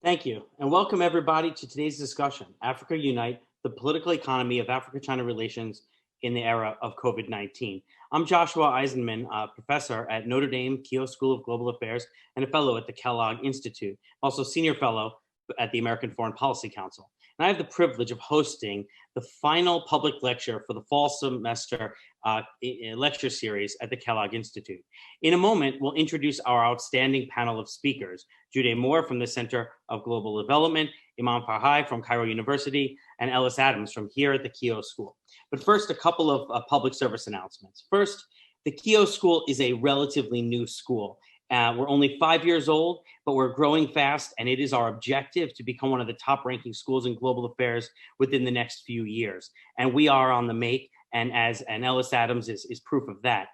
Thank you, and welcome everybody to today's discussion, Africa Unite, the political economy of Africa-China relations in the era of COVID-19. I'm Joshua Eisenman, professor at Notre Dame Keough School of Global Affairs and a fellow at the Kellogg Institute, also senior fellow at the American Foreign Policy Council. And I have the privilege of hosting the final public lecture for the fall semester lecture series at the Kellogg Institute. In a moment, we'll introduce our outstanding panel of speakers, Jude Moore from the Center of Global Development, Iman Farhai from Cairo University, and Ellis Adams from here at the Keough School. But first, a couple of public service announcements. First, the Keough School is a relatively new school. We're only 5 years old, but we're growing fast, and it is our objective to become one of the top-ranking schools in global affairs within the next few years. And we are on the make, and Ellis Adams is proof of that.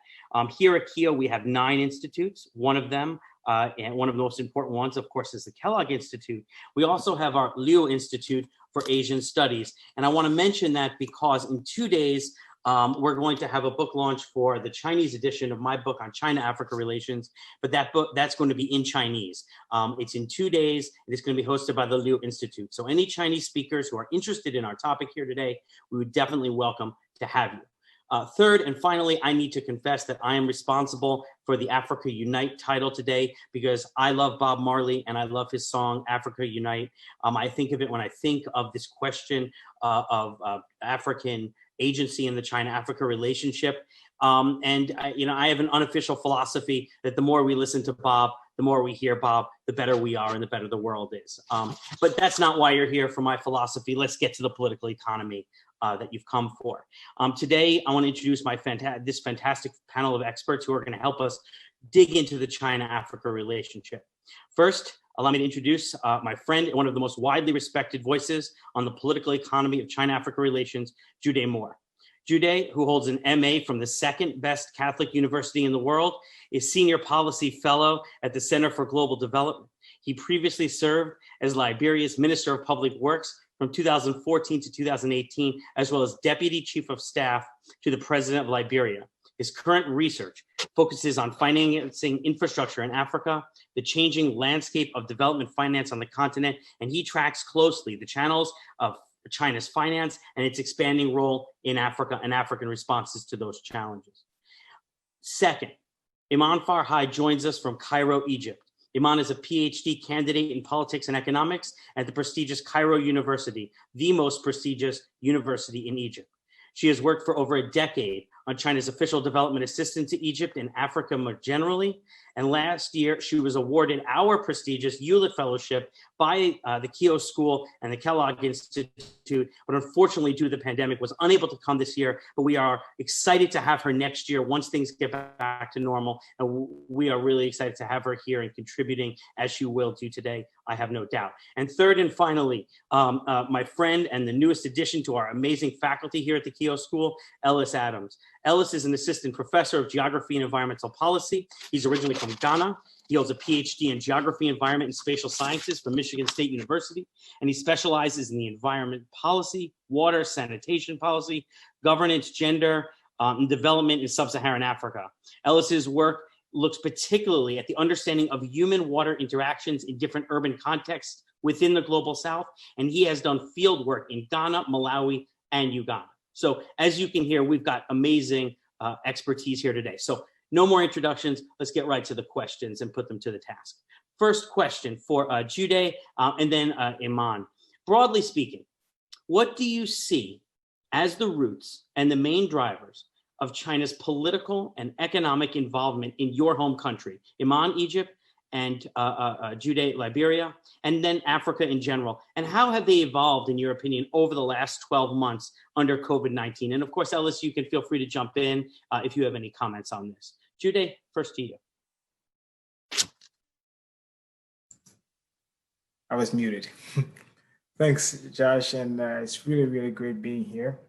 Here at Keough, we have 9 institutes. One of them, and one of the most important ones, of course, is the Kellogg Institute. We also have our Liu Institute for Asian Studies. And I want to mention that because in 2 days, we're going to have a book launch for the Chinese edition of my book on China-Africa relations, but that's going to be in Chinese. It's in 2 days, and it's going to be hosted by the Liu Institute. So any Chinese speakers who are interested in our topic here today, we would definitely welcome to have you. Third, and finally, I need to confess that I am responsible for the Africa Unite title today because I love Bob Marley and I love his song, Africa Unite. I think of it when I think of this question of African agency in the China-Africa relationship. I have an unofficial philosophy that the more we listen to Bob, the more we hear Bob, the better we are and the better the world is. But that's not why you're here for my philosophy. Let's get to the political economy that you've come for. Today, I want to introduce this fantastic panel of experts who are going to help us dig into the China-Africa relationship. First, allow me to introduce my friend, one of the most widely respected voices on the political economy of China-Africa relations, Jude Moore. Jude, who holds an MA from the second best Catholic university in the world, is Senior Policy Fellow at the Center for Global Development. He previously served as Liberia's Minister of Public Works from 2014 to 2018, as well as Deputy Chief of Staff to the President of Liberia. His current research focuses on financing infrastructure in Africa, the changing landscape of development finance on the continent, and he tracks closely the channels of China's finance and its expanding role in Africa and African responses to those challenges. Second, Iman Farhai joins us from Cairo, Egypt. Iman is a PhD candidate in politics and economics at the prestigious Cairo University, the most prestigious university in Egypt. She has worked for over a decade on China's official development assistance to Egypt and Africa more generally. And last year, she was awarded our prestigious Hewlett Fellowship by the Keough School and the Kellogg Institute, but unfortunately, due to the pandemic, was unable to come this year. But we are excited to have her next year once things get back to normal. And we are really excited to have her here and contributing as she will do today, I have no doubt. And third and finally, my friend and the newest addition to our amazing faculty here at the Keough School, Ellis Adams. Ellis is an assistant professor of geography and environmental policy. He's originally from Ghana. He holds a PhD in geography, environment, and spatial sciences from Michigan State University, and he specializes in the environment policy, water, sanitation policy, governance, gender, and development in sub-Saharan Africa. Ellis's work looks particularly at the understanding of human-water interactions in different urban contexts within the Global South, and he has done field work in Ghana, Malawi, and Uganda. So as you can hear, we've got amazing expertise here today. So no more introductions. Let's get right to the questions and put them to the task. First question for Jude and then Iman. Broadly speaking, what do you see as the roots and the main drivers of China's political and economic involvement in your home country, Iman, Egypt, and Jude, Liberia, and then Africa in general? And how have they evolved, in your opinion, over the last 12 months under COVID-19? And of course, Ellis, you can feel free to jump in if you have any comments on this. Jude, first to you. I was muted. Thanks, Josh, and it's really, really great being here.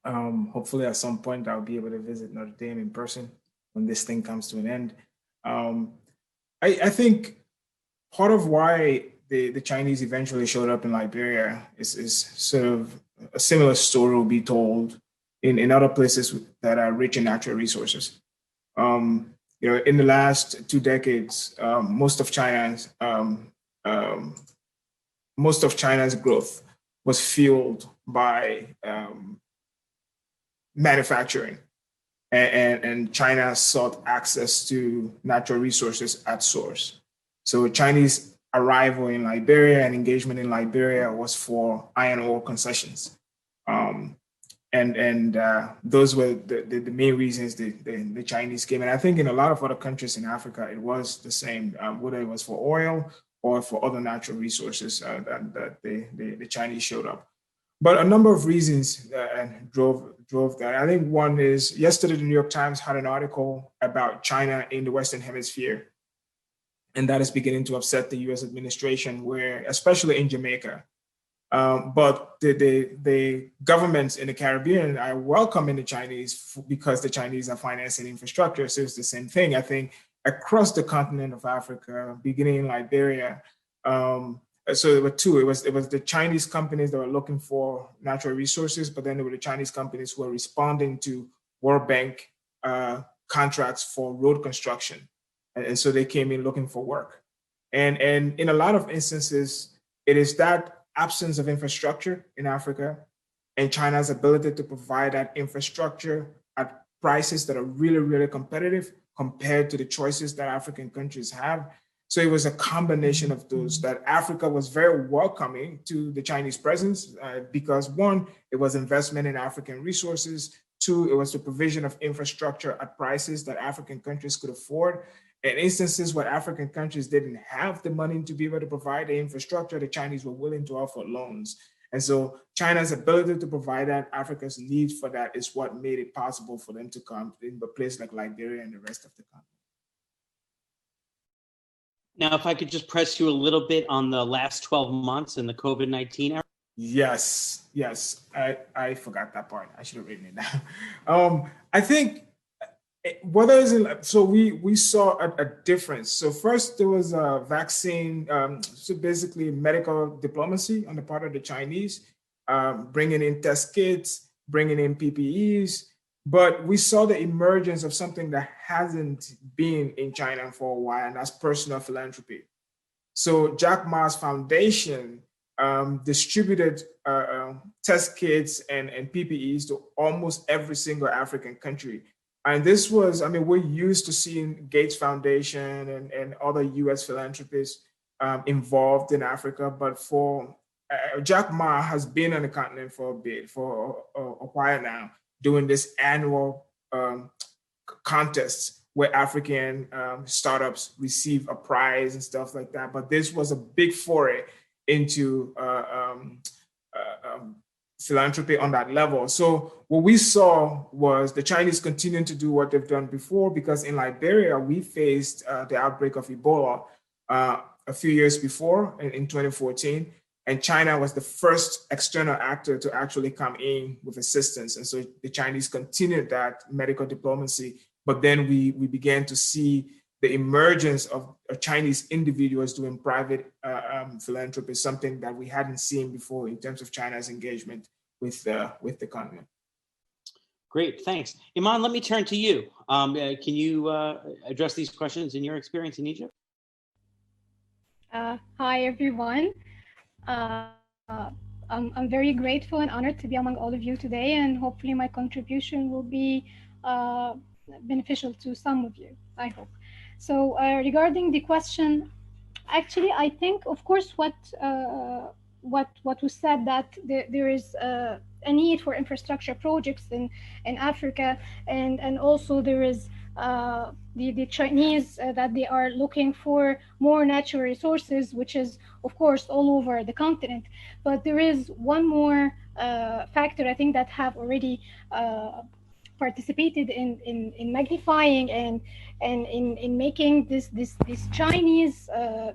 Hopefully at some point I'll be able to visit Notre Dame in person when this thing comes to an end. I think part of why the Chinese eventually showed up in Liberia is sort of a similar story will be told in other places that are rich in natural resources. In the last 2 decades, most of China's most of China's growth was fueled by manufacturing. And China sought access to natural resources at source. So Chinese arrival in Liberia and engagement in Liberia was for iron ore concessions. And those were the main reasons the Chinese came. And I think in a lot of other countries in Africa, it was the same, whether it was for oil or for other natural resources that the Chinese showed up. But a number of reasons drove that. I think one is yesterday, the New York Times had an article about China in the Western Hemisphere. And that is beginning to upset the US administration, where, especially in Jamaica. But the governments in the Caribbean are welcoming the Chinese because the Chinese are financing infrastructure. So it's the same thing. I think across the continent of Africa, beginning in Liberia, so there were two. It was the Chinese companies that were looking for natural resources, but then there were the Chinese companies who were responding to World Bank contracts for road construction. And so they came in looking for work. And in a lot of instances, it is that absence of infrastructure in Africa and China's ability to provide that infrastructure at prices that are really, really competitive compared to the choices that African countries have. So it was a combination of those that Africa was very welcoming to the Chinese presence because one, it was investment in African resources. Two, it was the provision of infrastructure at prices that African countries could afford. In instances where African countries didn't have the money to be able to provide the infrastructure, the Chinese were willing to offer loans. And so China's ability to provide that, Africa's need for that is what made it possible for them to come in a place like Liberia and the rest of the continent. Now, if I could just press you a little bit on the last 12 months in the COVID-19 era. Yes. I forgot that part. I should have written it down. I think whether it's so we saw a difference. So first there was a vaccine, so basically medical diplomacy on the part of the Chinese, bringing in test kits, bringing in PPEs. But we saw the emergence of something that hasn't been in China for a while, and that's personal philanthropy. So Jack Ma's foundation distributed test kits and PPEs to almost every single African country. And this was, we're used to seeing Gates Foundation and other US philanthropists involved in Africa, but for Jack Ma has been on the continent for a bit, for a while now, doing this annual contests where African startups receive a prize and stuff like that. But this was a big foray into philanthropy on that level. So what we saw was the Chinese continuing to do what they've done before, because in Liberia, we faced the outbreak of Ebola a few years before in 2014. And China was the first external actor to actually come in with assistance. And so the Chinese continued that medical diplomacy, but then we began to see the emergence of Chinese individuals doing private philanthropy, something that we hadn't seen before in terms of China's engagement with the continent. Great, thanks. Iman, let me turn to you. Can you address these questions in your experience in Egypt? Hi, everyone. I'm very grateful and honored to be among all of you today, and hopefully my contribution will be beneficial to some of you, I hope. So regarding the question, actually, I think, of course, what was said, that there is a need for infrastructure projects in Africa, and also there is the Chinese that they are looking for more natural resources, which is, of course, all over the continent. But there is one more factor, I think, that have already participated in magnifying and in making this Chinese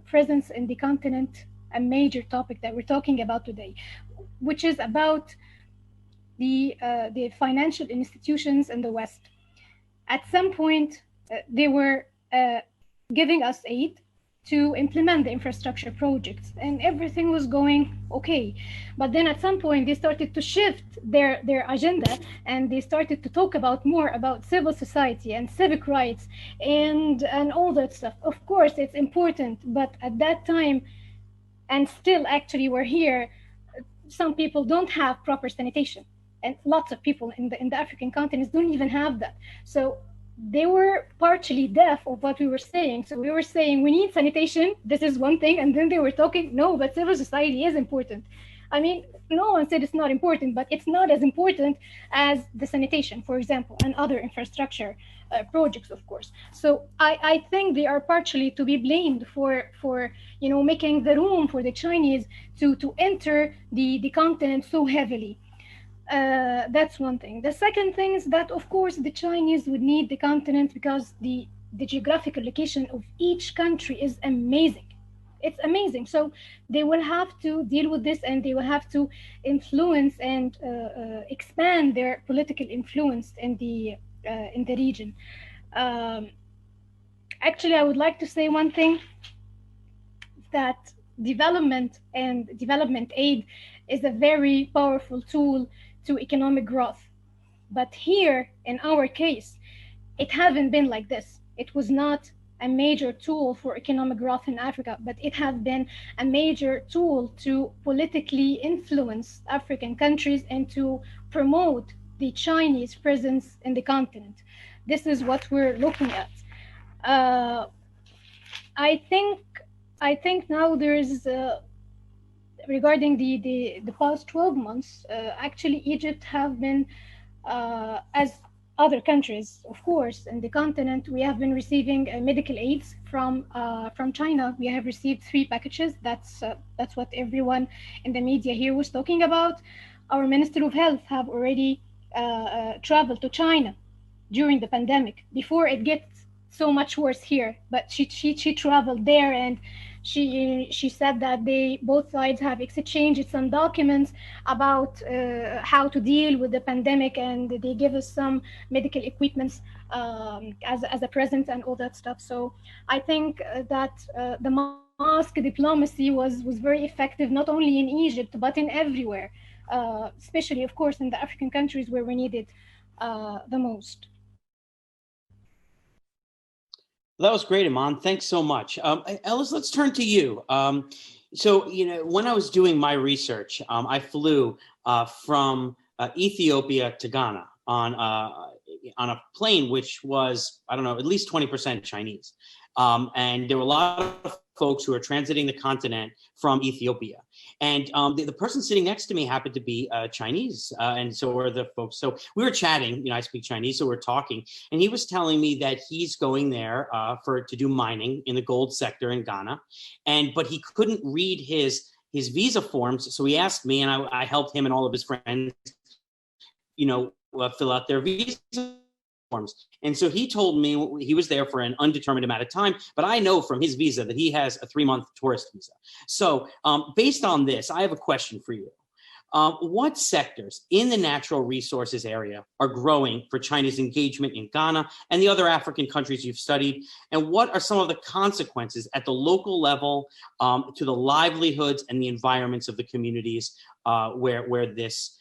presence in the continent a major topic that we're talking about today, which is about the financial institutions in the West. At some point, they were giving us aid to implement the infrastructure projects, and everything was going okay. But then at some point, they started to shift their agenda, and they started to talk more about civil society and civic rights and all that stuff. Of course, it's important, but at that time, And still, actually, we're here. Some people don't have proper sanitation, and lots of people in the African continents don't even have that. So they were partially deaf of what we were saying. So we were saying we need sanitation. This is one thing, and then they were talking, no, but civil society is important. I mean, no one said it's not important, but it's not as important as the sanitation, for example, and other infrastructure projects, of course. So I think they are partially to be blamed for making the room for the Chinese to enter the continent so heavily. That's one thing. The second thing is that, of course, the Chinese would need the continent because the geographical location of each country is amazing. It's amazing. So they will have to deal with this, and they will have to influence and expand their political influence in the region. Actually, I would like to say one thing, that development and development aid is a very powerful tool to economic growth. But here, in our case, it hasn't been like this. It was not a major tool for economic growth in Africa, but it has been a major tool to politically influence African countries and to promote the Chinese presence in the continent. This is what we're looking at. I think now there is, regarding the past 12 months, actually Egypt have been, as other countries, of course, in the continent, we have been receiving medical aids from China. We have received 3 packages. That's what everyone in the media here was talking about. Our Minister of Health have already traveled to China during the pandemic before it gets so much worse here. But she traveled there, and she said that both sides have exchanged some documents about how to deal with the pandemic, and they give us some medical equipments as a present and all that stuff. So I think that the mask diplomacy was very effective, not only in Egypt but in everywhere, especially, of course, in the African countries where we need it the most. That was great, Iman. Thanks so much. Ellis, let's turn to you. So, when I was doing my research, I flew from Ethiopia to Ghana on a plane, which was, I don't know, at least 20% Chinese. And there were a lot of folks who were transiting the continent from Ethiopia. And the person sitting next to me happened to be Chinese. And so were the folks. So we were chatting, I speak Chinese, so we're talking. And he was telling me that he's going there to do mining in the gold sector in Ghana. But he couldn't read his visa forms. So he asked me, and I helped him and all of his friends, fill out their visa forms. And so he told me he was there for an undetermined amount of time, but I know from his visa that he has a 3-month tourist visa. So based on this, I have a question for you. What sectors in the natural resources area are growing for China's engagement in Ghana and the other African countries you've studied? And what are some of the consequences at the local level to the livelihoods and the environments of the communities where this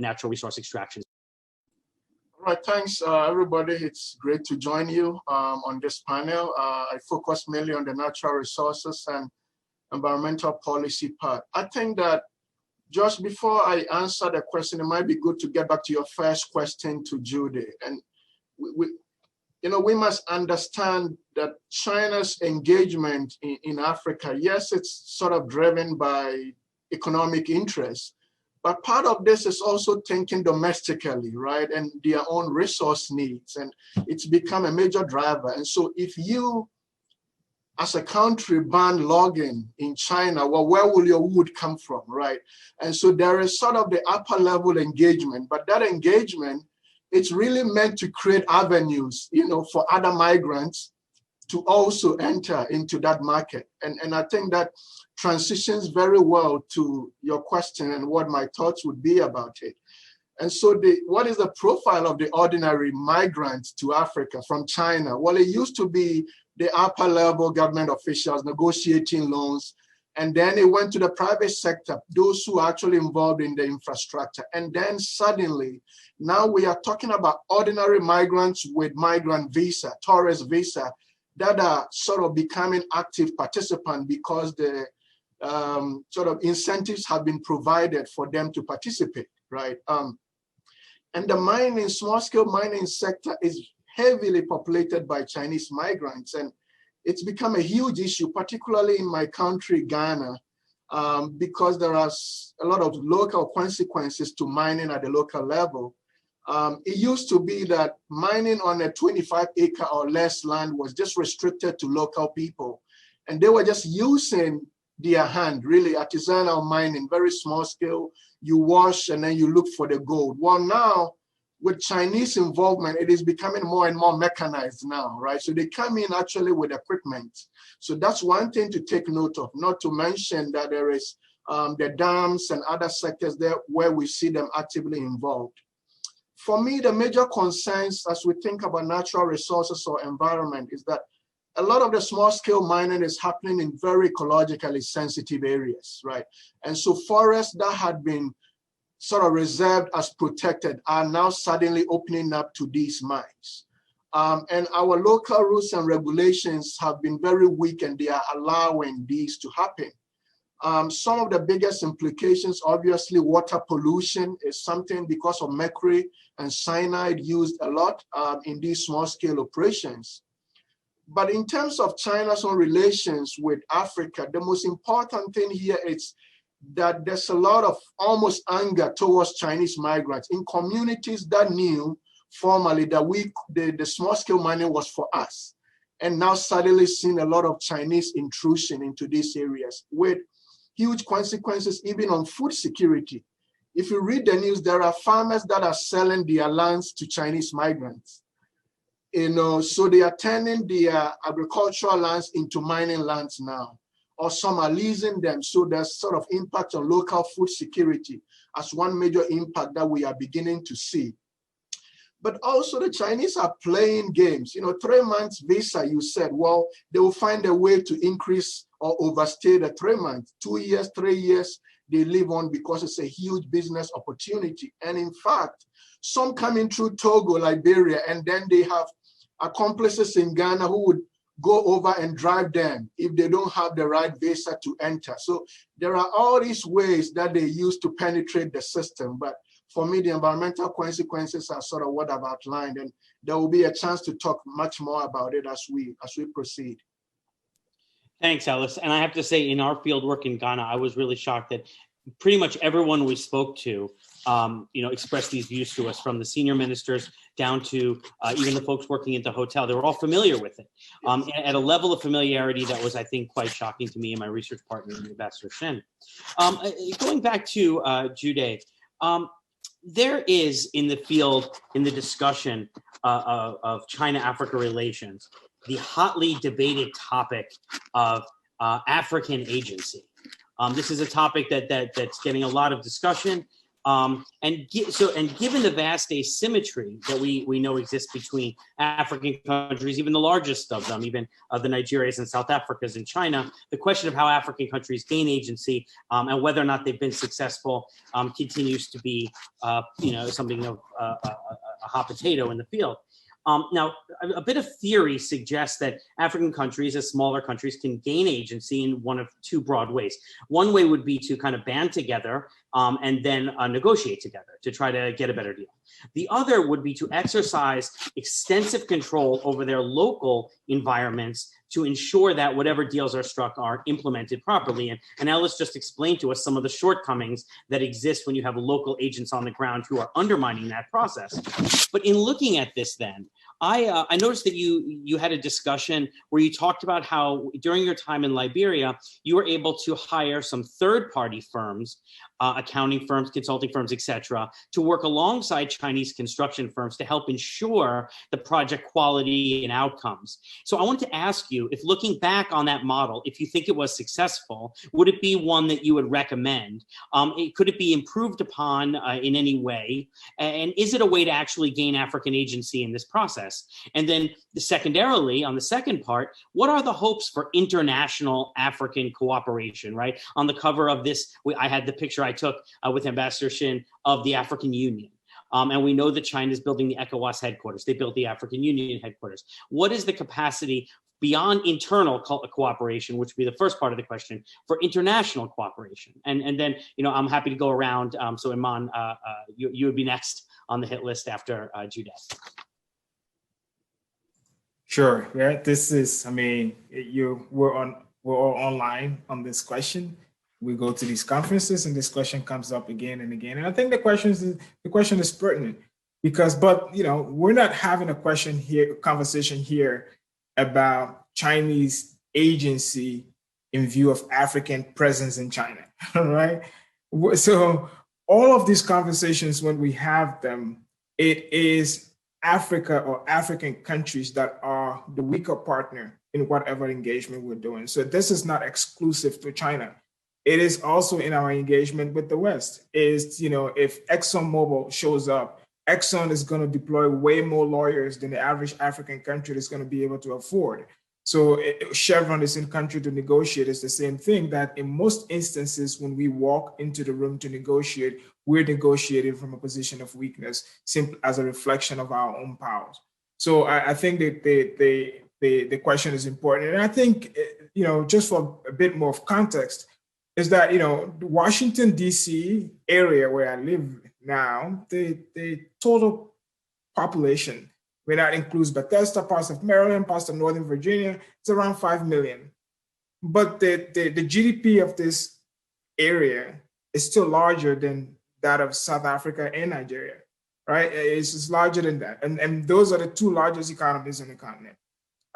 natural resource extraction? All right, thanks, everybody. It's great to join you on this panel. I focus mainly on the natural resources and environmental policy part. I think that just before I answer the question, it might be good to get back to your first question to Judy. And we must understand that China's engagement in Africa, yes, it's sort of driven by economic interests. But part of this is also thinking domestically, right? And their own resource needs. And it's become a major driver. And so if you, as a country, ban logging in China, well, where will your wood come from, right? And so there is sort of the upper level engagement. But that engagement, it's really meant to create avenues, for other migrants to also enter into that market. And I think that transitions very well to your question and what my thoughts would be about it. And so what is the profile of the ordinary migrant to Africa from China? Well, it used to be the upper level government officials negotiating loans, and then it went to the private sector, those who are actually involved in the infrastructure. And then suddenly, now we are talking about ordinary migrants with migrant visa, tourist visa, that are sort of becoming active participants because the sort of incentives have been provided for them to participate, right? And the mining, small-scale mining sector is heavily populated by Chinese migrants, and it's become a huge issue, particularly in my country, Ghana, because there are a lot of local consequences to mining at the local level. It used to be that mining on a 25-acre or less land was just restricted to local people, and they were just using their hand, really artisanal mining, very small scale. You wash and then you look for the gold. Well, now with Chinese involvement, it is becoming more and more mechanized now, right? So they come in actually with equipment. So that's one thing to take note of, not to mention that there is the dams and other sectors there where we see them actively involved. For me, the major concerns as we think about natural resources or environment is that a lot of the small scale mining is happening in very ecologically sensitive areas, right? And so forests that had been sort of reserved as protected are now suddenly opening up to these mines. And our local rules and regulations have been very weak, and they are allowing these to happen. Some of the biggest implications, obviously, water pollution is something because of mercury and cyanide used a lot in these small scale operations. But in terms of China's own relations with Africa, the most important thing here is that there's a lot of almost anger towards Chinese migrants in communities that knew formally that the small scale mining was for us. And now suddenly seeing a lot of Chinese intrusion into these areas with huge consequences even on food security. If you read the news, there are farmers that are selling their lands to Chinese migrants. So they are turning their agricultural lands into mining lands now, or some are leasing them. So there's sort of impact on local food security as one major impact that we are beginning to see. But also the Chinese are playing games. 3 months visa, you said, well, they will find a way to increase or overstay the 3 months. 2 years, 3 years, they live on because it's a huge business opportunity. And in fact, some coming through Togo, Liberia, and then they have accomplices in Ghana who would go over and drive them if they don't have the right visa to enter. So there are all these ways that they use to penetrate the system. But for me, the environmental consequences are sort of what I've outlined, and there will be a chance to talk much more about it as we proceed. Thanks, Ellis. And I have to say, in our field work in Ghana, I was really shocked that pretty much everyone we spoke to, expressed these views to us, from the senior ministers down to even the folks working at the hotel. They were all familiar with it at a level of familiarity that was, I think, quite shocking to me and my research partner, Ambassador Shen. Going back to Jude, there is in the field, in the discussion of China-Africa relations, the hotly debated topic of African agency. This is a topic that's getting a lot of discussion. And given the vast asymmetry that we know exists between African countries, even the largest of them, even the Nigerias and South Africas and China, the question of how African countries gain agency and whether or not they've been successful continues to be, something of a hot potato in the field. Now, a bit of theory suggests that African countries, as smaller countries, can gain agency in one of two broad ways. One way would be to kind of band together and then negotiate together to try to get a better deal. The other would be to exercise extensive control over their local environments to ensure that whatever deals are struck are implemented properly. And Ellis just explained to us some of the shortcomings that exist when you have local agents on the ground who are undermining that process. But in looking at this then, I noticed that you had a discussion where you talked about how during your time in Liberia, you were able to hire some third-party firms, accounting firms, consulting firms, etc., to work alongside Chinese construction firms to help ensure the project quality and outcomes. So I wanted to ask you, if looking back on that model, if you think it was successful, would it be one that you would recommend? Could it be improved upon in any way? And is it a way to actually gain African agency in this process? And then secondarily, on the second part, what are the hopes for international African cooperation, right? On the cover of this, I had the picture I took with Ambassador Shin of the African Union. And we know that China is building the ECOWAS headquarters. They built the African Union headquarters. What is the capacity beyond internal cooperation, which would be the first part of the question, for international cooperation? And then, I'm happy to go around. So Iman, you would be next on the hit list after Judith. Sure. Yeah, this is, we're all online on this question. We go to these conferences and this question comes up again and again. And I think the question is pertinent because, we're not having a conversation here about Chinese agency in view of African presence in China, right? So all of these conversations, when we have them, it is Africa or African countries that are the weaker partner in whatever engagement we're doing. So this is not exclusive to China. It is also in our engagement with the West. If ExxonMobil shows up, Exxon is going to deploy way more lawyers than the average African country is going to be able to afford. So Chevron is in country to negotiate. It's the same thing that in most instances, when we walk into the room to negotiate, we're negotiating from a position of weakness, simply as a reflection of our own powers. So I think that the question is important. And I think, just for a bit more of context, is that, the Washington, D.C. area where I live now, the total population, where that includes Bethesda, parts of Maryland, parts of Northern Virginia, it's around 5 million. But the GDP of this area is still larger than that of South Africa and Nigeria, right? It's larger than that. And those are the two largest economies on the continent.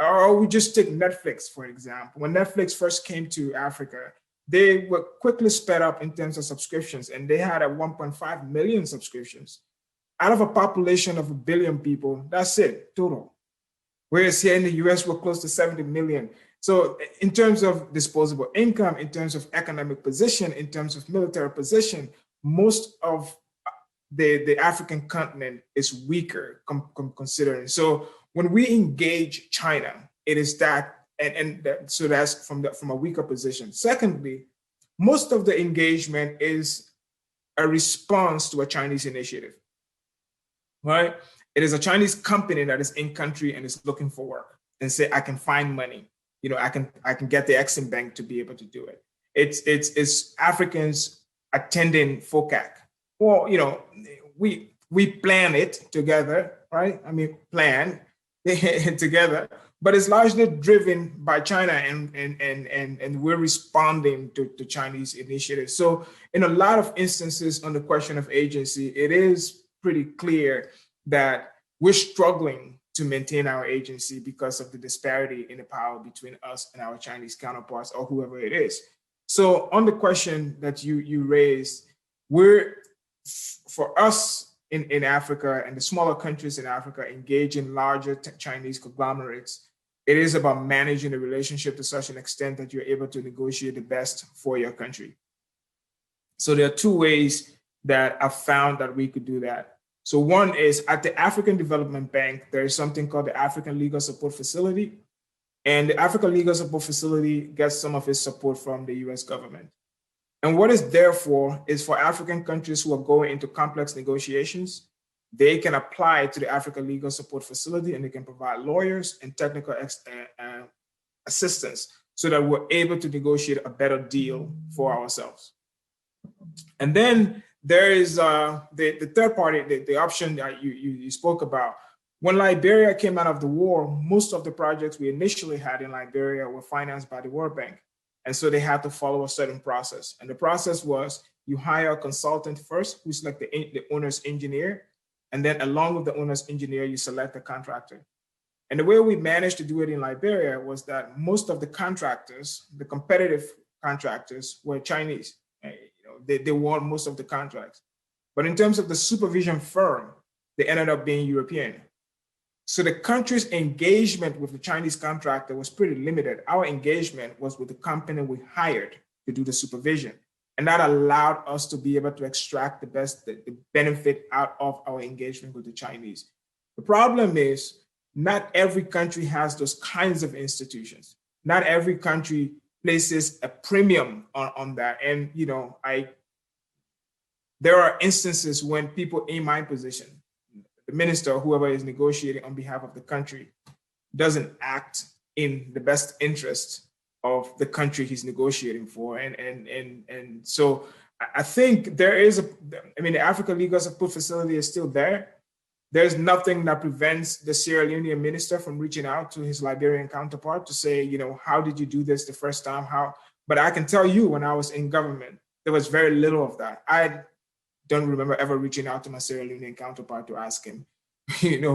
Or we just take Netflix, for example. When Netflix first came to Africa, they were quickly sped up in terms of subscriptions, and they had 1.5 million subscriptions. Out of a population of 1 billion people, that's it, total. Whereas here in the US, we're close to 70 million. So in terms of disposable income, in terms of economic position, in terms of military position, most of the African continent is weaker considering. So when we engage China, it is that, so that's from a weaker position. Secondly, most of the engagement is a response to a Chinese initiative, right? It is a Chinese company that is in country and is looking for work and say, I can find money. I can get the Exim Bank to be able to do it. It's Africans attending FOCAC. Well, we plan it together, right? Plan together, but it's largely driven by China, and we're responding to Chinese initiatives. So in a lot of instances on the question of agency, it is pretty clear that we're struggling to maintain our agency because of the disparity in the power between us and our Chinese counterparts or whoever it is. So on the question that you raised, for us in Africa and the smaller countries in Africa engage in larger Chinese conglomerates, it is about managing the relationship to such an extent that you're able to negotiate the best for your country. So there are two ways that I've found that we could do that. So one is at the African Development Bank, there is something called the African Legal Support Facility. And the African Legal Support Facility gets some of its support from the US government. And what it's there for is for African countries who are going into complex negotiations, they can apply to the African Legal Support Facility and they can provide lawyers and technical assistance so that we're able to negotiate a better deal for ourselves. And then there is the third party, the option that you spoke about. When Liberia came out of the war, most of the projects we initially had in Liberia were financed by the World Bank. And so they had to follow a certain process. And the process was you hire a consultant first, who's like the owner's engineer. And then along with the owner's engineer, you select a contractor. And the way we managed to do it in Liberia was that most of the contractors, the competitive contractors, were Chinese. They won most of the contracts. But in terms of the supervision firm, they ended up being European. So the country's engagement with the Chinese contractor was pretty limited. Our engagement was with the company we hired to do the supervision. And that allowed us to be able to extract the benefit out of our engagement with the Chinese. The problem is not every country has those kinds of institutions. Not every country places a premium on that. And, there are instances when people in my position, the minister or whoever is negotiating on behalf of the country, doesn't act in the best interest of the country he's negotiating for. And so I think there is the Africa Legal Support Facility is still there. There's nothing that prevents the Sierra Leonean minister from reaching out to his Liberian counterpart to say, how did you do this the first time? But I can tell you, when I was in government, there was very little of that. I don't remember ever reaching out to my Sierra Leonean counterpart to ask him,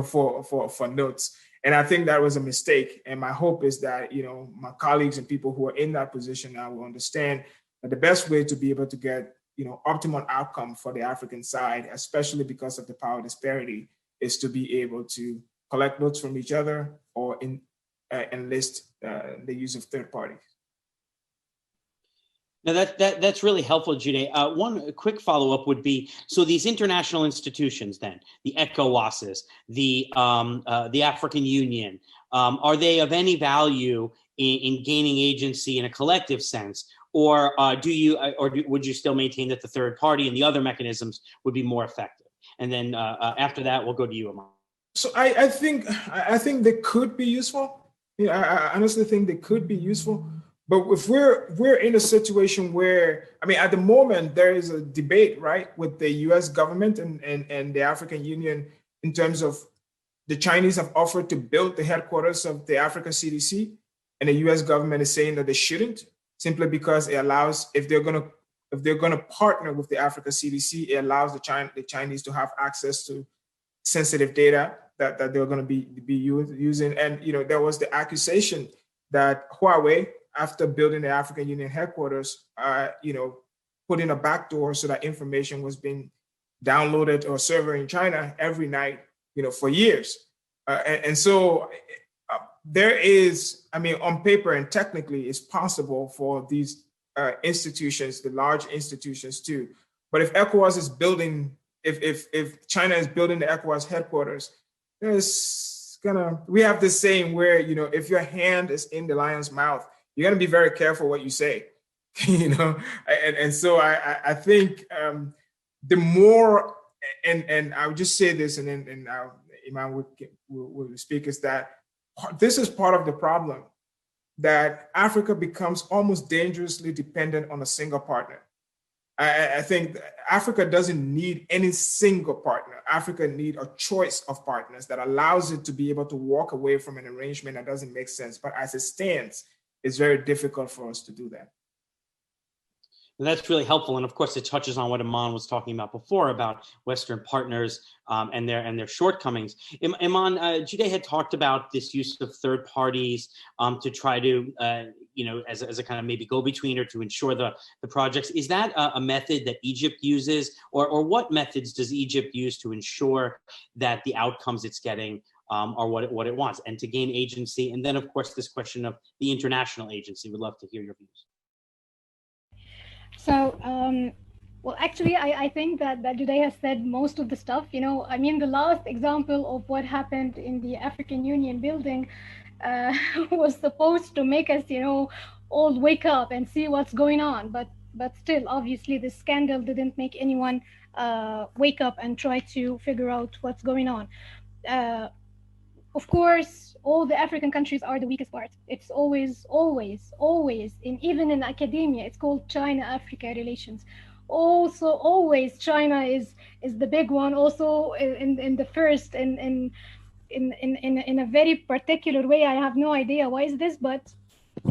for notes. And I think that was a mistake. And my hope is that, my colleagues and people who are in that position now will understand that the best way to be able to get, optimal outcome for the African side, especially because of the power disparity, is to be able to collect notes from each other or enlist the use of third parties. Now that's really helpful, Jude. One quick follow-up would be, so these international institutions then, the ECOWASs, the African Union, are they of any value in gaining agency in a collective sense? Or would you still maintain that the third party and the other mechanisms would be more effective? And then after that, we'll go to you, Aman. So I think they could be useful. I honestly think they could be useful. But if we're in a situation where, at the moment, there is a debate, right, with the US government and the African Union in terms of the Chinese have offered to build the headquarters of the Africa CDC, and the US government is saying that they shouldn't, simply because it allows, if they're going to partner with the Africa CDC, it allows the Chinese to have access to sensitive data that they're going to be using. And there was the accusation that Huawei, after building the African Union headquarters, put in a backdoor so that information was being downloaded or server in China every night, for years. And so there is, on paper and technically, it's possible for these institutions, the large institutions too. But if ECOWAS is building, if China is building the ECOWAS headquarters, we have this saying where, if your hand is in the lion's mouth, you're going to be very careful what you say, and so I think the more, and I would just say this, and then Iman will speak, is that this is part of the problem, that Africa becomes almost dangerously dependent on a single partner. I think Africa doesn't need any single partner. Africa needs a choice of partners that allows it to be able to walk away from an arrangement that doesn't make sense. But as it stands, it's very difficult for us to do that. And that's really helpful. And of course, it touches on what Iman was talking about before about Western partners and their shortcomings. Iman, Jude had talked about this use of third parties to try to, as a kind of maybe go-between or to ensure the projects. Is that a method that Egypt uses, or what methods does Egypt use to ensure that the outcomes it's getting are what it wants, and to gain agency? And then, of course, this question of the international agency. We'd love to hear your views. So, well, actually, I think that Jude has said most of the stuff. The last example of what happened in the African Union building was supposed to make us, all wake up and see what's going on. But still, obviously, the scandal didn't make anyone wake up and try to figure out what's going on. Of course, all the African countries are the weakest part. It's always, even in academia, it's called China-Africa relations. Also, always China is the big one. Also, in the first, in a very particular way. I have no idea why is this, but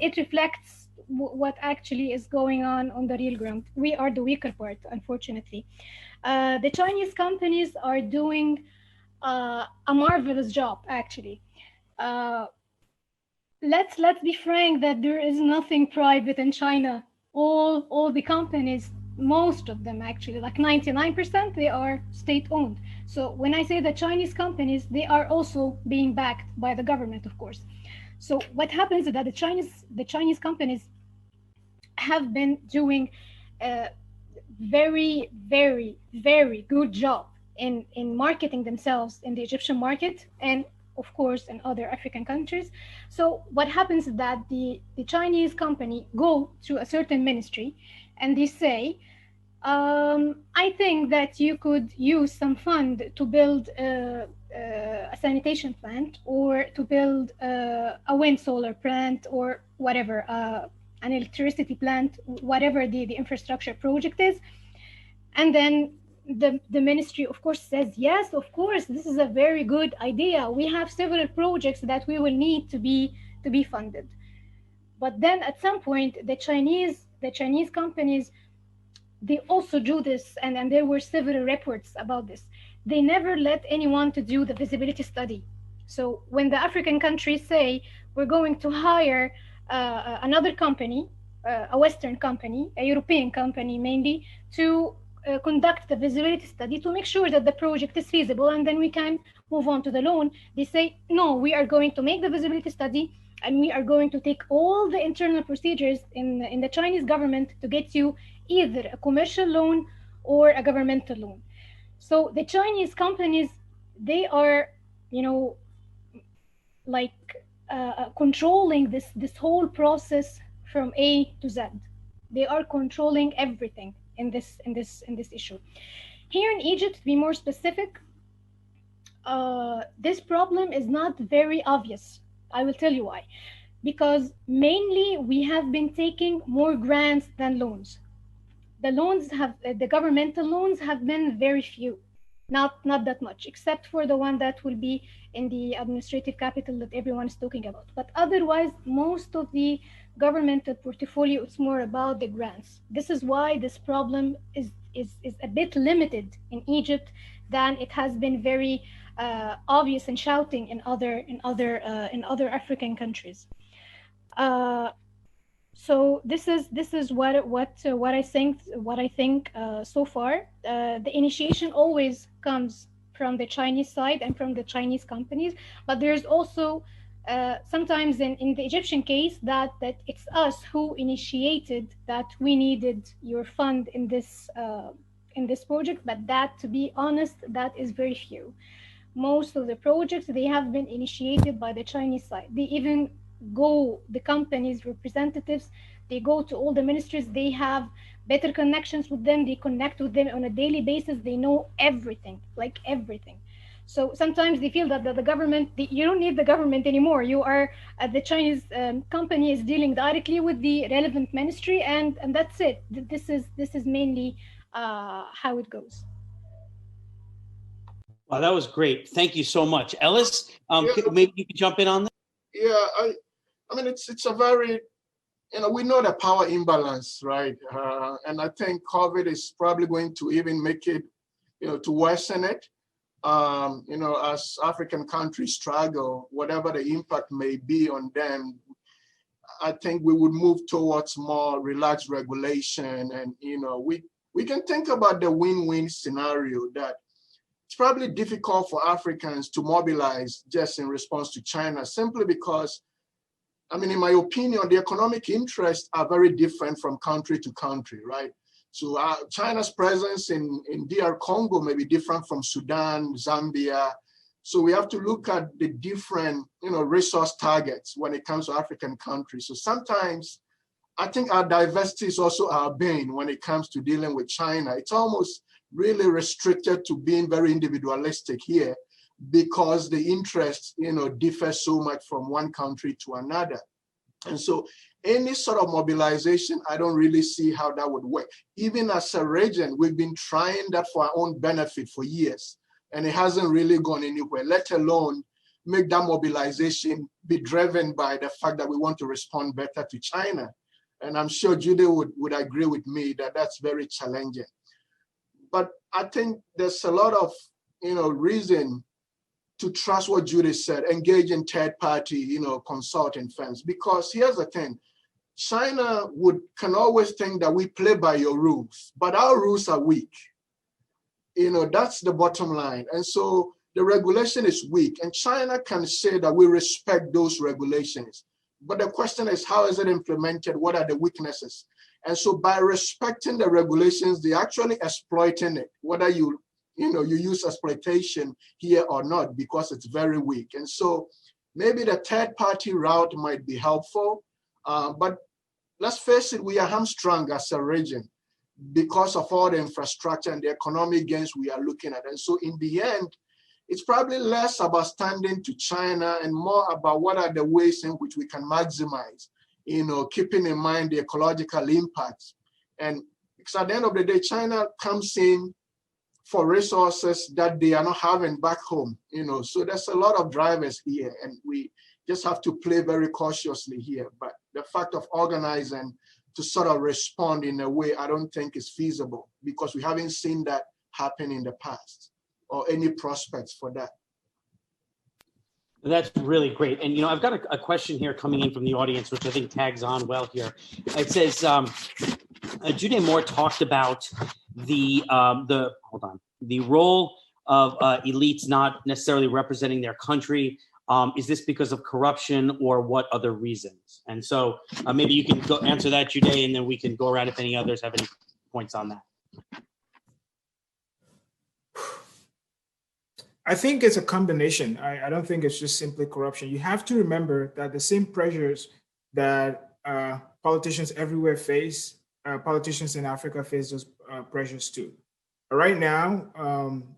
it reflects what actually is going on the real ground. We are the weaker part, unfortunately. The Chinese companies are doing a marvelous job, actually. Let's be frank that there is nothing private in China. All the companies, most of them actually, like 99%, they are state-owned. So when I say the Chinese companies, they are also being backed by the government, of course. So what happens is that the Chinese companies have been doing a very, very, very good job in marketing themselves in the Egyptian market, and of course in other African countries. So what happens is that the Chinese company go to a certain ministry and they say, I think that you could use some fund to build a sanitation plant or to build a wind solar plant or whatever, an electricity plant, whatever the infrastructure project is. And then the ministry, of course, says, yes, of course, this is a very good idea. We have several projects that we will need to be funded. But then at some point, the Chinese companies, they also do this, and there were several reports about this. They never let anyone to do the feasibility study. So when the African countries say, we're going to hire another company, a Western company, a European company mainly, to conduct the feasibility study to make sure that the project is feasible, and then we can move on to the loan, they say, no, we are going to make the feasibility study, and we are going to take all the internal procedures in the Chinese government to get you either a commercial loan or a governmental loan. So the Chinese companies, they are, like controlling this whole process from A to Z. They are controlling everything in this issue. Here in Egypt, to be more specific, this problem is not very obvious. I will tell you why. Because mainly we have been taking more grants than loans. The governmental loans have been very few, not that much, except for the one that will be in the administrative capital that everyone is talking about. But otherwise, most of the governmental portfolio, it's more about the grants. This is why this problem is a bit limited in Egypt than it has been very obvious and shouting in other African countries. So this is what I think so far. The initiation always comes from the Chinese side and from the Chinese companies, but there's also sometimes in the Egyptian case that it's us who initiated that we needed your fund in this project. But that, to be honest, that is very few. Most of the projects, they have been initiated by the Chinese side. They even the companies' representatives, they go to all the ministries. They have better connections with them. They connect with them on a daily basis. They know everything, like everything. So sometimes they feel that the government, you don't need the government anymore. You are, the Chinese company is dealing directly with the relevant ministry, and that's it. This is mainly how it goes. Wow, that was great. Thank you so much. Ellis, maybe you could jump in on that? Yeah, I mean, it's a very, we know the power imbalance, right? And I think COVID is probably going to even make it, to worsen it. As African countries struggle, whatever the impact may be on them, I think we would move towards more relaxed regulation. And, we can think about the win-win scenario that it's probably difficult for Africans to mobilize just in response to China, simply because, I mean, in my opinion, the economic interests are very different from country to country, right? So China's presence in DR Congo may be different from Sudan, Zambia. So we have to look at the different, resource targets when it comes to African countries. So sometimes I think our diversity is also our bane when it comes to dealing with China. It's almost really restricted to being very individualistic here because the interests, differ so much from one country to another. And so any sort of mobilization, I don't really see how that would work. Even as a region, we've been trying that for our own benefit for years, and it hasn't really gone anywhere, let alone make that mobilization be driven by the fact that we want to respond better to China. And I'm sure Judy would agree with me that that's very challenging. But I think there's a lot of, reason to trust what Judy said, engage in third-party, consulting firms. Because here's the thing, China can always think that we play by your rules, but our rules are weak. That's the bottom line. And so the regulation is weak, and China can say that we respect those regulations. But the question is, how is it implemented? What are the weaknesses? And so by respecting the regulations, they're actually exploiting it, whether you use exploitation here or not, because it's very weak. And so maybe the third-party route might be helpful, but let's face it, we are hamstrung as a region because of all the infrastructure and the economic gains we are looking at. And so in the end, it's probably less about standing to China and more about what are the ways in which we can maximize, keeping in mind the ecological impacts. And because at the end of the day, China comes in for resources that they are not having back home, so there's a lot of drivers here, and we just have to play very cautiously here. But the fact of organizing to sort of respond in a way I don't think is feasible, because we haven't seen that happen in the past or any prospects for that. That's really great. And, I've got a question here coming in from the audience, which I think tags on well here. It says, Jude Moore talked about the role of elites not necessarily representing their country. Is this because of corruption or what other reasons? And so maybe you can go answer that, Jude, and then we can go around if any others have any points on that. I think it's a combination. I don't think it's just simply corruption. You have to remember that the same pressures that politicians everywhere face, politicians in Africa face those pressures too. Right now,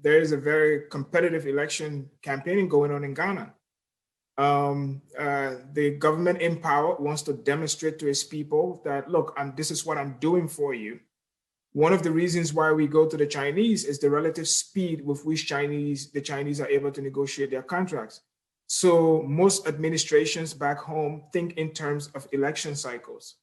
there is a very competitive election campaigning going on in Ghana. The government in power wants to demonstrate to its people that, look, this is what I'm doing for you. One of the reasons why we go to the Chinese is the relative speed with which the Chinese are able to negotiate their contracts. So most administrations back home think in terms of election cycles.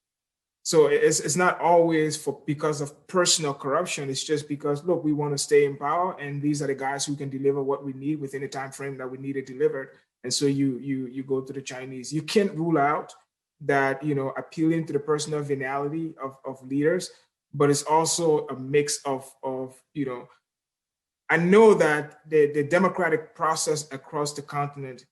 So it's not always because of personal corruption. It's just because, look, we want to stay in power, and these are the guys who can deliver what we need within the time frame that we need it delivered. And so you go to the Chinese. You can't rule out that, appealing to the personal venality of leaders, but it's also a mix of I know that the democratic process across the continent,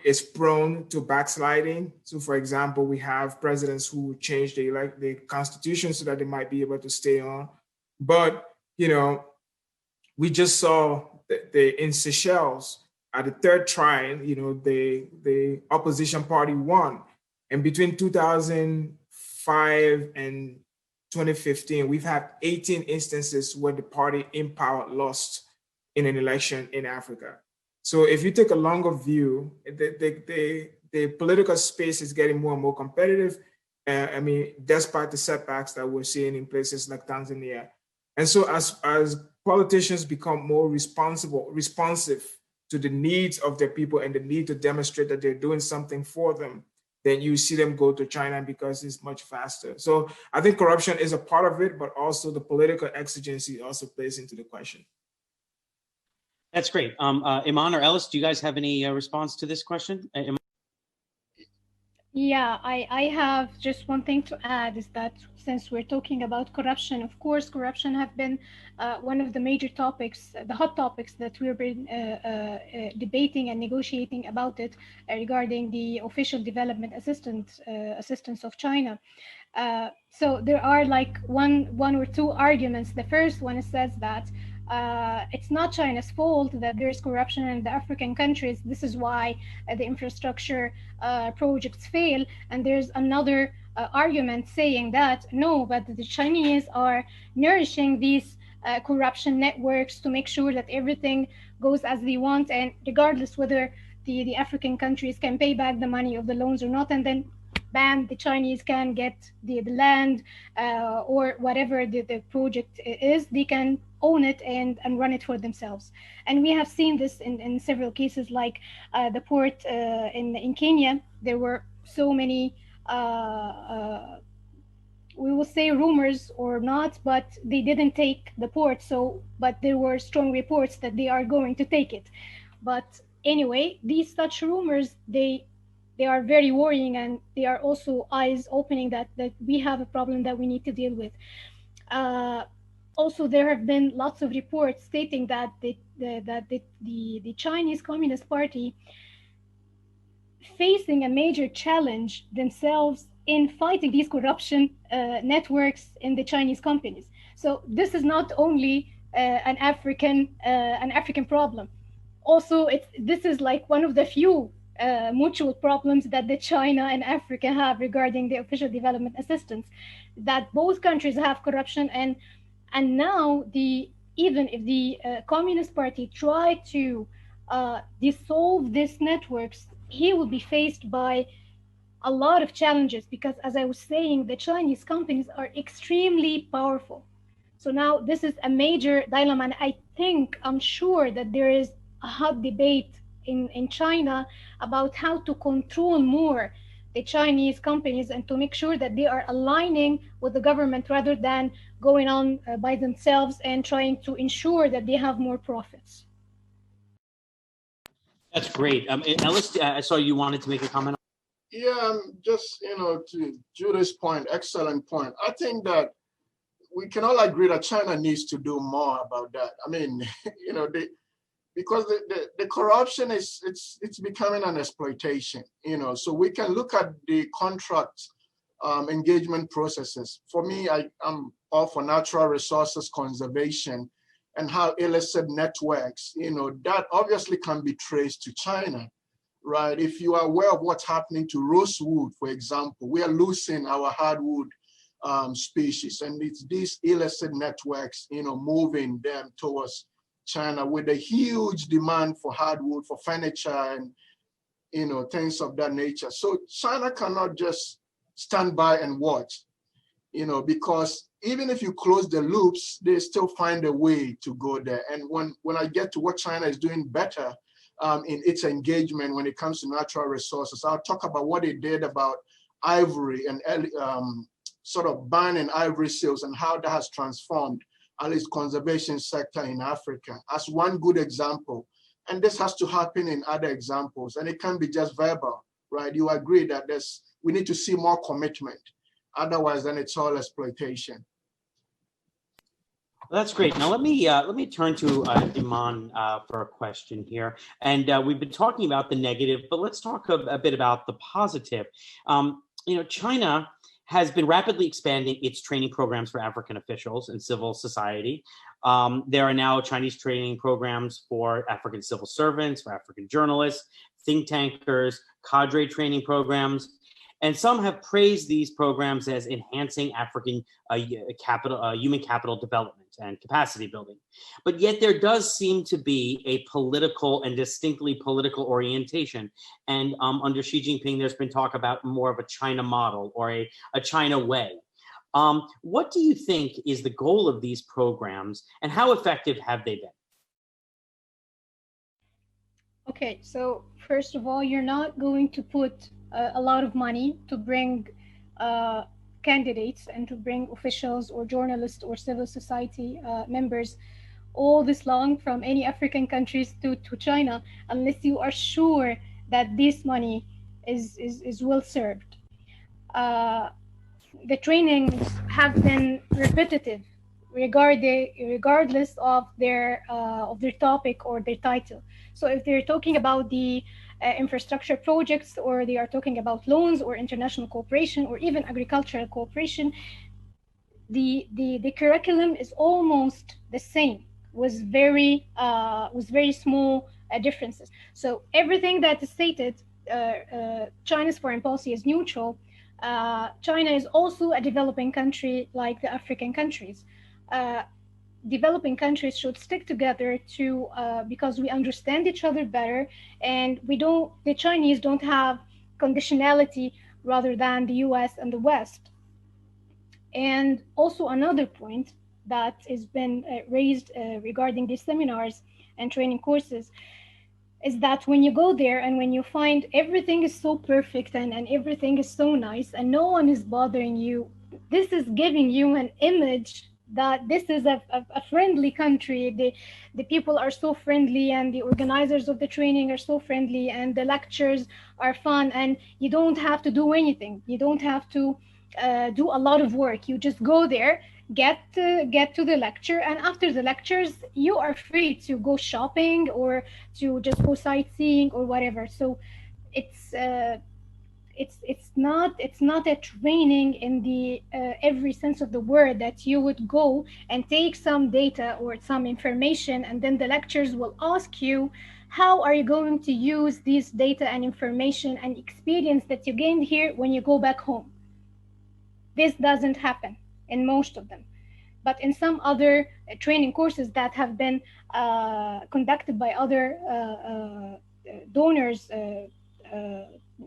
is prone to backsliding. So, for example, we have presidents who change the constitution so that they might be able to stay on. But, we just saw in Seychelles at the third trial, the opposition party won. And between 2005 and 2015, we've had 18 instances where the party in power lost in an election in Africa. So if you take a longer view, the political space is getting more and more competitive. Despite the setbacks that we're seeing in places like Tanzania. And so as politicians become more responsive to the needs of their people and the need to demonstrate that they're doing something for them, then you see them go to China because it's much faster. So I think corruption is a part of it, but also the political exigency also plays into the question. That's great. Iman or Ellis, do you guys have any response to this question? Yeah, I have just one thing to add, is that since we're talking about corruption, of course, corruption have been one of the major topics, the hot topics that we've been debating and negotiating about it regarding the official development assistance of China. So there are like one or two arguments. The first one says that it's not China's fault that there's corruption in the African countries. This is why the infrastructure projects fail. And there's another argument saying that no, but the Chinese are nourishing these corruption networks to make sure that everything goes as they want, and regardless whether the African countries can pay back the money of the loans or not, and then bam, the Chinese can get the land or whatever the project is, they can own it and run it for themselves. And we have seen this in several cases, like the port in Kenya. There were so many, we will say rumors or not, but they didn't take the port. But there were strong reports that they are going to take it. But anyway, these such rumors, they are very worrying, and they are also eyes opening that we have a problem that we need to deal with. Also, there have been lots of reports stating that the Chinese Communist Party facing a major challenge themselves in fighting these corruption networks in the Chinese companies. So this is not only an African problem. Also, this is like one of the few mutual problems that the China and Africa have regarding the official development assistance, that both countries have corruption, and now the even if the Communist Party tried to dissolve these networks, he will be faced by a lot of challenges because, as I was saying, the Chinese companies are extremely powerful. So now this is a major dilemma, and I'm sure that there is a hot debate in China about how to control more the Chinese companies and to make sure that they are aligning with the government rather than going on by themselves and trying to ensure that they have more profits. That's great. Ellis, I saw you wanted to make a comment. Yeah, just, to Judith's point, excellent point. I think that we can all agree that China needs to do more about that. I mean, because the corruption it's becoming an exploitation, so we can look at the contract engagement processes. For me, I'm all for natural resources conservation and how illicit networks, that obviously can be traced to China, right? If you are aware of what's happening to rosewood, for example, we are losing our hardwood species, and it's these illicit networks, moving them towards China with a huge demand for hardwood, for furniture, and things of that nature. So China cannot just stand by and watch, because even if you close the loops, they still find a way to go there. And when I get to what China is doing better in its engagement when it comes to natural resources, I'll talk about what it did about ivory and sort of banning ivory sales and how that has transformed at least conservation sector in Africa as one good example. And this has to happen in other examples, and it can't be just verbal, right? You agree that we need to see more commitment. Otherwise, then it's all exploitation. Well, that's great. Now let me turn to Iman for a question here. And we've been talking about the negative, but let's talk a bit about the positive. China has been rapidly expanding its training programs for African officials and civil society. There are now Chinese training programs for African civil servants, for African journalists, think tankers, cadre training programs. And some have praised these programs as enhancing African human capital development and capacity building. But yet there does seem to be a political and distinctly political orientation. And under Xi Jinping, there's been talk about more of a China model or a China way. What do you think is the goal of these programs, and how effective have they been? Okay, so first of all, you're not going to put a lot of money to bring candidates and to bring officials or journalists or civil society members all this long from any African countries to China unless you are sure that this money is well served. The trainings have been repetitive regardless of their topic or their title. So if they're talking about the infrastructure projects, or they are talking about loans or international cooperation or even agricultural cooperation, the curriculum is almost the same with very small differences. So everything that is stated, China's foreign policy is neutral. China is also a developing country like the African countries. Developing countries should stick together because we understand each other better, and the Chinese don't have conditionality rather than the US and the West. And also another point that has been raised regarding these seminars and training courses is that when you go there and when you find everything is so perfect and everything is so nice and no one is bothering you, this is giving you an image that this is a friendly country. The people are so friendly, and the organizers of the training are so friendly, and the lectures are fun, and you don't have to do anything. You don't have to do a lot of work. You just go there, get to the lecture, and after the lectures you are free to go shopping or to just go sightseeing or whatever. So it's not a training in the every sense of the word, that you would go and take some data or some information, and then the lectures will ask you how are you going to use this data and information and experience that you gained here when you go back home. This doesn't happen in most of them. But in some other training courses that have been conducted by other donors,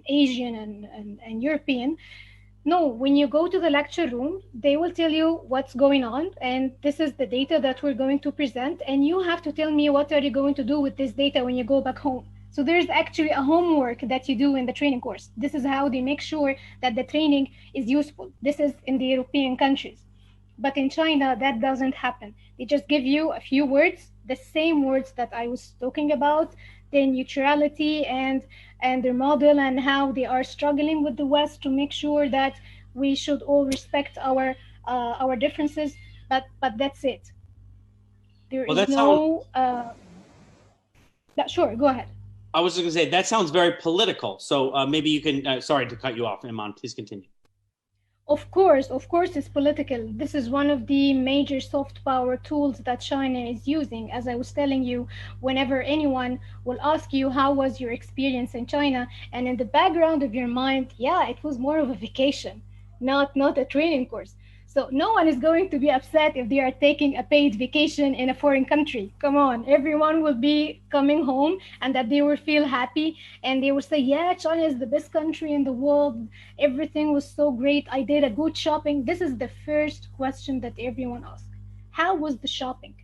Asian and European, no, when you go to the lecture room, they will tell you what's going on, and this is the data that we're going to present, and you have to tell me what are you going to do with this data when you go back home. So there's actually a homework that you do in the training course. This is how they make sure that the training is useful. This is in the European countries. But in China, that doesn't happen. They just give you a few words, the same words that I was talking about, their neutrality and their model and how they are struggling with the West to make sure that we should all respect our differences. But that's it. There Well, is that sounds. no. Sure, go ahead. I was going to say that sounds very political. So maybe you can. Sorry to cut you off, Iman. Please continue. Of course, it's political. This is one of the major soft power tools that China is using. As I was telling you, whenever anyone will ask you, how was your experience in China? And in the background of your mind, yeah, it was more of a vacation, not a training course. So no one is going to be upset if they are taking a paid vacation in a foreign country. Come on, everyone will be coming home and that they will feel happy and they will say, yeah, China is the best country in the world. Everything was so great. I did a good shopping. This is the first question that everyone asks. How was the shopping?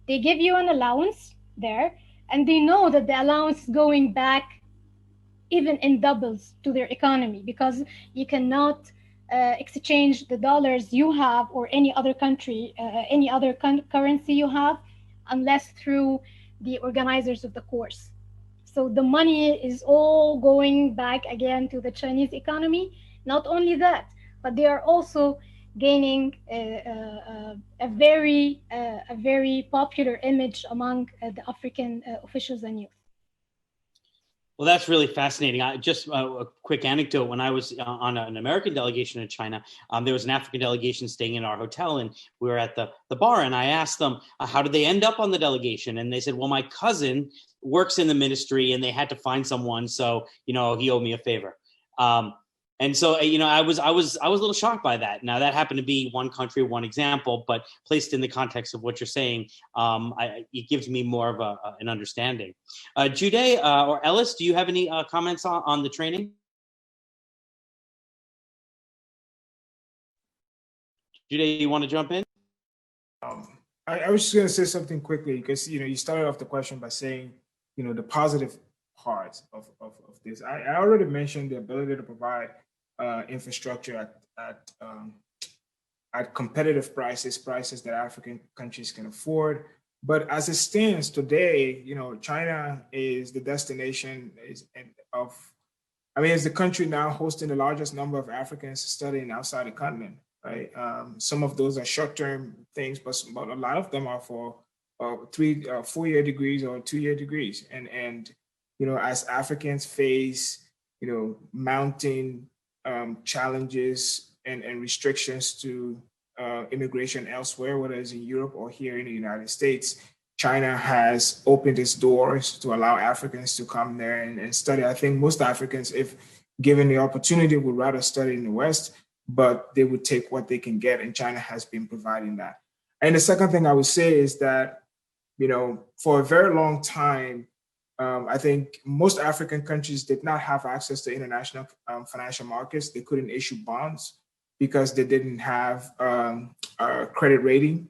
They give you an allowance there and they know that the allowance is going back even in doubles to their economy because you cannot exchange the dollars you have or any other country, any other currency you have, unless through the organizers of the course. So the money is all going back again to the Chinese economy. Not only that, but they are also gaining a very popular image among the African officials and youth. Well, that's really fascinating. Just a quick anecdote. When I was on an American delegation in China, there was an African delegation staying in our hotel, and we were at the bar, and I asked them, how did they end up on the delegation? And they said, well, my cousin works in the ministry, and they had to find someone, so, he owed me a favor. And so, I was a little shocked by that. Now, that happened to be one country, one example, but placed in the context of what you're saying, it gives me more of an understanding. Jude or Ellis, do you have any comments on the training? Jude, you want to jump in? I was just going to say something quickly because, you started off the question by saying, the positive parts of this. I already mentioned the ability to provide infrastructure at competitive prices that African countries can afford. But as it stands today, China is the destination it's the country now hosting the largest number of Africans studying outside the continent, right? Some of those are short-term things, but a lot of them are for 4-year degrees or 2-year degrees. And as Africans face, mounting challenges and restrictions to immigration elsewhere, whether it's in Europe or here in the United States, China has opened its doors to allow Africans to come there and study. I think most Africans, if given the opportunity, would rather study in the West, but they would take what they can get, and China has been providing that. And the second thing I would say is that, for a very long time, I think most African countries did not have access to international financial markets. They couldn't issue bonds because they didn't have a credit rating.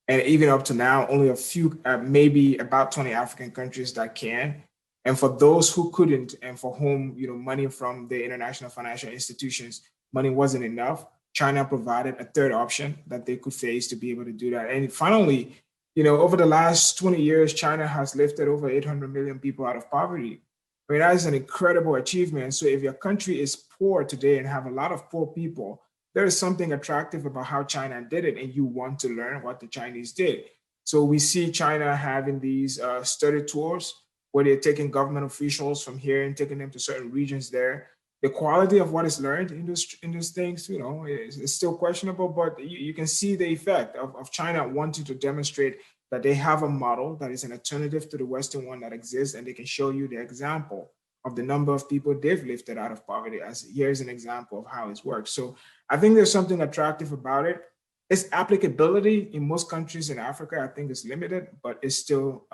And even up to now, only a few, maybe about 20 African countries that can. And for those who couldn't, and for whom, money from the international financial institutions, money wasn't enough, China provided a third option that they could face to be able to do that. And finally, over the last 20 years, China has lifted over 800 million people out of poverty. I mean, that is an incredible achievement. So if your country is poor today and have a lot of poor people, there is something attractive about how China did it, and you want to learn what the Chinese did. So we see China having these study tours where they're taking government officials from here and taking them to certain regions there. The quality of what is learned in these things, is still questionable, but you can see the effect of China wanting to demonstrate that they have a model that is an alternative to the Western one that exists, and they can show you the example of the number of people they've lifted out of poverty as here's an example of how it works. So I think there's something attractive about it. its applicability in most countries in Africa, I think, is limited, but it's still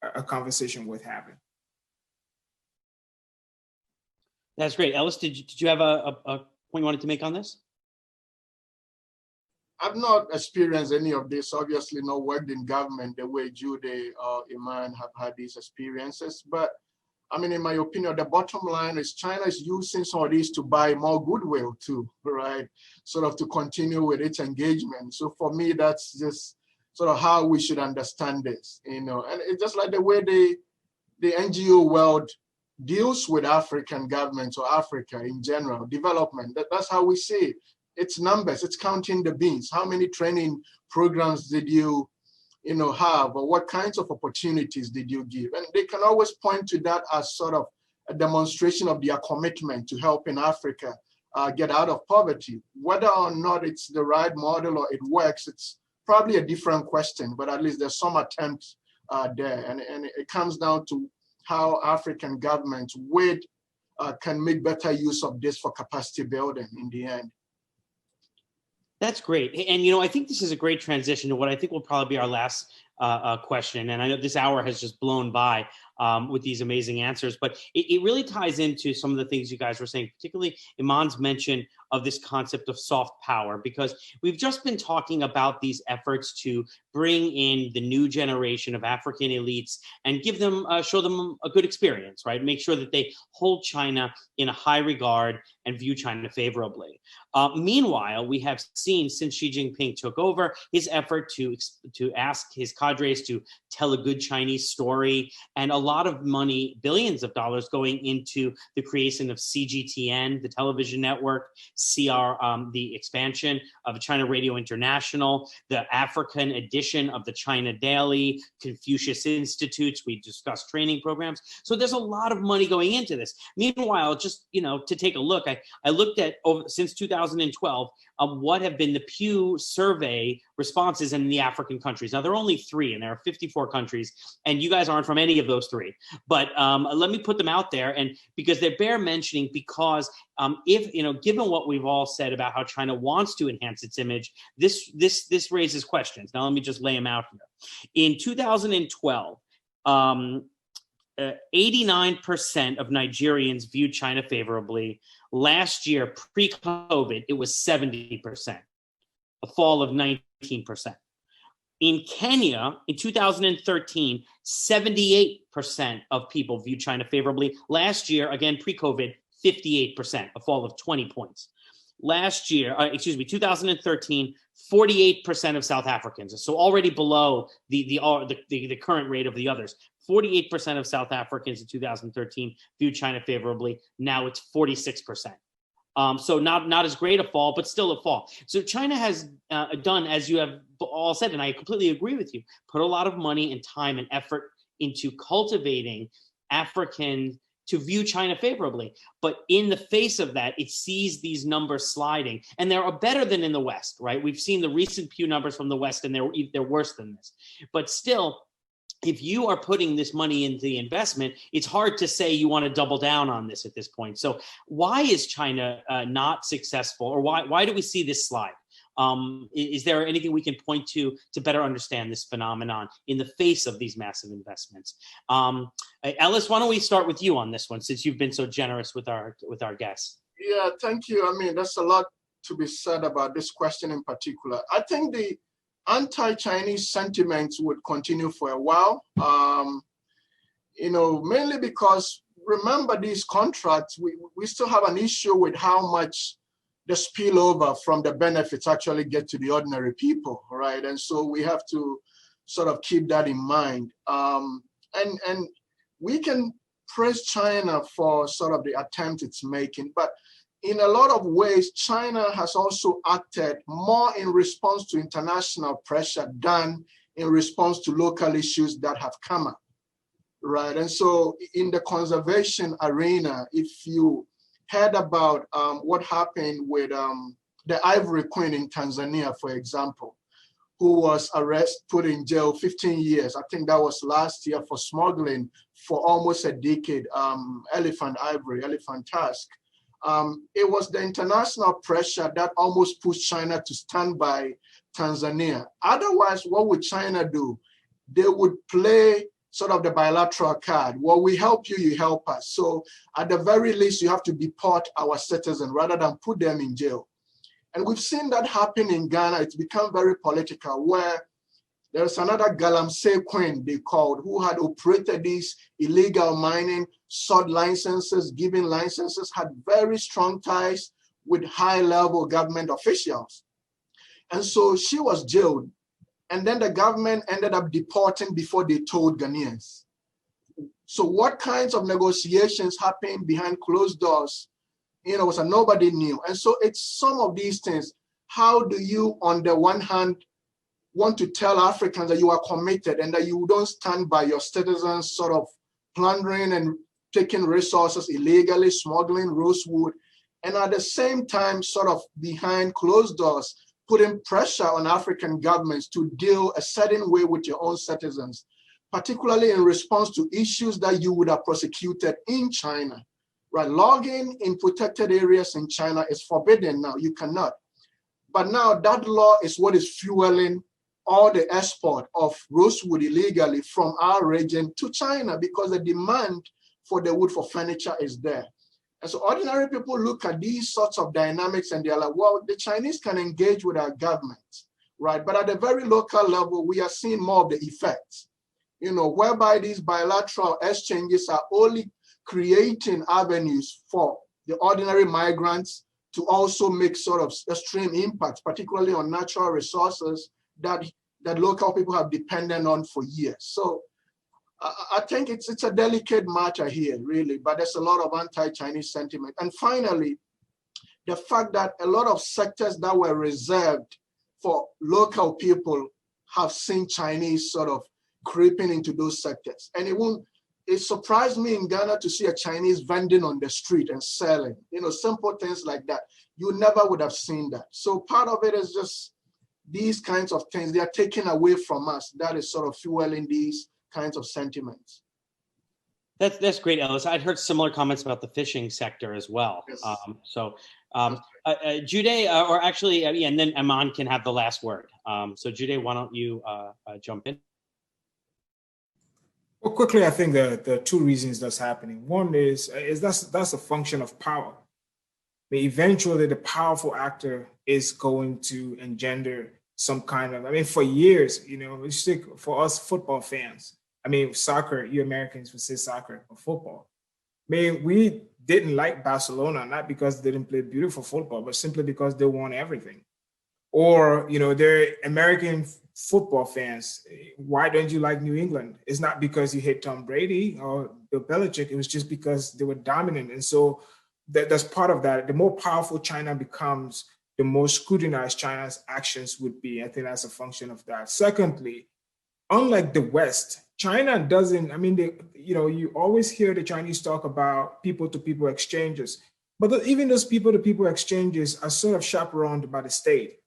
a conversation worth having. That's great. Ellis, did you have a point you wanted to make on this? I've not experienced any of this, obviously not worked in government the way Jude or Iman have had these experiences. But I mean, in my opinion, the bottom line is China is using some of these to buy more goodwill too, right? Sort of to continue with its engagement. So for me, that's just sort of how we should understand this, you know, and it's just like the way the NGO world deals with African governments or Africa in general, development, that's how we see it. It's numbers, it's counting the beans. How many training programs did you have, or what kinds of opportunities did you give? And they can always point to that as sort of a demonstration of their commitment to helping Africa get out of poverty. Whether or not it's the right model or it works, it's probably a different question, but at least there's some attempts there. And it comes down to how African governments can make better use of this for capacity building in the end. That's great. And, you know, I think this is a great transition to what I think will probably be our last question. And I know this hour has just blown by with these amazing answers, but it really ties into some of the things you guys were saying, particularly Iman's mention of this concept of soft power, because we've just been talking about these efforts to bring in the new generation of African elites and give them, show them a good experience, right? Make sure that they hold China in a high regard and view China favorably. Meanwhile, we have seen since Xi Jinping took over his effort to ask his cadres to tell a good Chinese story, and a lot of money, billions of dollars, going into the creation of CGTN, the television network, the expansion of China Radio International, the African edition of the China Daily, Confucius Institutes. We discussed training programs. So there's a lot of money going into this. Meanwhile, just, you know, to take a look, I looked at since 2012, what have been the Pew survey responses in the African countries. Now, there are only 3, and there are 54 countries, and you guys aren't from any of those 3. But let me put them out there, and because they bear mentioning, because if, you know, given what we've all said about how China wants to enhance its image, this raises questions. Now, let me just lay them out here. In 2012, 89% of Nigerians viewed China favorably. Last year, pre-COVID, it was 70%, a fall of 19%. In Kenya, in 2013, 78% of people viewed China favorably. Last year, again, pre-COVID, 58%, a fall of 20 points. Last year, 2013, 48% of South Africans, so already below the current rate of the others. 48% of South Africans in 2013 viewed China favorably. Now it's 46%. So not as great a fall, but still a fall. So China has done, as you have all said, and I completely agree with you, put a lot of money and time and effort into cultivating Africans to view China favorably. But in the face of that, it sees these numbers sliding, and they are better than in the West, right? We've seen the recent Pew numbers from the West, and they're worse than this. But still, if you are putting this money into the investment, it's hard to say you want to double down on this at this point. So why is China not successful, or why do we see this slide? Is there anything we can point to better understand this phenomenon in the face of these massive investments? Ellis, why don't we start with you on this one, since you've been so generous with our guests? Yeah, thank you. I mean, there's a lot to be said about this question in particular. I think the anti-Chinese sentiments would continue for a while, mainly because, remember, these contracts, we still have an issue with how much the spillover from the benefits actually get to the ordinary people, right? And so we have to sort of keep that in mind. And we can praise China for sort of the attempt it's making, but in a lot of ways, China has also acted more in response to international pressure than in response to local issues that have come up, right? And so in the conservation arena, if you heard about what happened with the Ivory Queen in Tanzania, for example, who was arrested, put in jail 15 years. I think that was last year, for smuggling for almost a decade, elephant ivory, elephant tusk. It was the international pressure that almost pushed China to stand by Tanzania. Otherwise, what would China do? They would play sort of the bilateral card. Well, we help you, you help us. So at the very least, you have to deport our citizens rather than put them in jail. And we've seen that happen in Ghana. It's become very political, where there's another Galamsey Queen, they called, who had operated these illegal mining, sought licenses, given licenses, had very strong ties with high-level government officials. And so she was jailed. And then the government ended up deporting before they told Ghanaians. So what kinds of negotiations happened behind closed doors, so nobody knew. And so it's some of these things. How do you, on the one hand, want to tell Africans that you are committed and that you don't stand by your citizens sort of plundering and taking resources illegally, smuggling rosewood, and at the same time, sort of behind closed doors, putting pressure on African governments to deal a certain way with your own citizens, particularly in response to issues that you would have prosecuted in China, right? Logging in protected areas in China is forbidden now, you cannot. But now that law is what is fueling all the export of rosewood illegally from our region to China, because the demand for the wood for furniture is there. And so ordinary people look at these sorts of dynamics and they're like, well, the Chinese can engage with our government, right? But at the very local level, we are seeing more of the effects, whereby these bilateral exchanges are only creating avenues for the ordinary migrants to also make sort of extreme impacts, particularly on natural resources that local people have depended on for years. So I think it's a delicate matter here, really, but there's a lot of anti-Chinese sentiment. And finally, the fact that a lot of sectors that were reserved for local people have seen Chinese sort of creeping into those sectors. And it surprised me in Ghana to see a Chinese vending on the street and selling, simple things like that. You never would have seen that. So part of it is just these kinds of things, they are taken away from us. That is sort of fueling these kinds of sentiments. That's great, Ellis. I'd heard similar comments about the fishing sector as well. Yes. Jude, or actually, and then Aman can have the last word. So Jude, why don't you jump in? Well, quickly, I think the two reasons that's happening. One is that's a function of power. But eventually, the powerful actor is going to engender some kind of, for years, for us football fans, soccer, you Americans would say soccer or football. We didn't like Barcelona, not because they didn't play beautiful football, but simply because they won everything. Or, they're American football fans. Why don't you like New England? It's not because you hate Tom Brady or Bill Belichick. It was just because they were dominant. And so that's part of that. The more powerful China becomes, the more scrutinized China's actions would be. I think that's a function of that. Secondly, unlike the West, China doesn't, you always hear the Chinese talk about people-to-people exchanges, but even those people-to-people exchanges are sort of chaperoned by the state.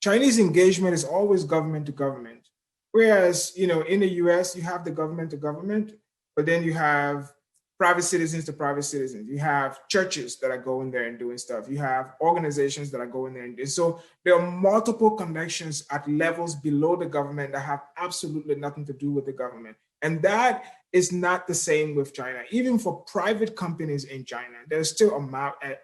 Chinese engagement is always government to government. Whereas, in the US, you have the government to government, but then you have private citizens to private citizens. You have churches that are going there and doing stuff. You have organizations that are going there. And so there are multiple connections at levels below the government that have absolutely nothing to do with the government. And that is not the same with China. Even for private companies in China, there's still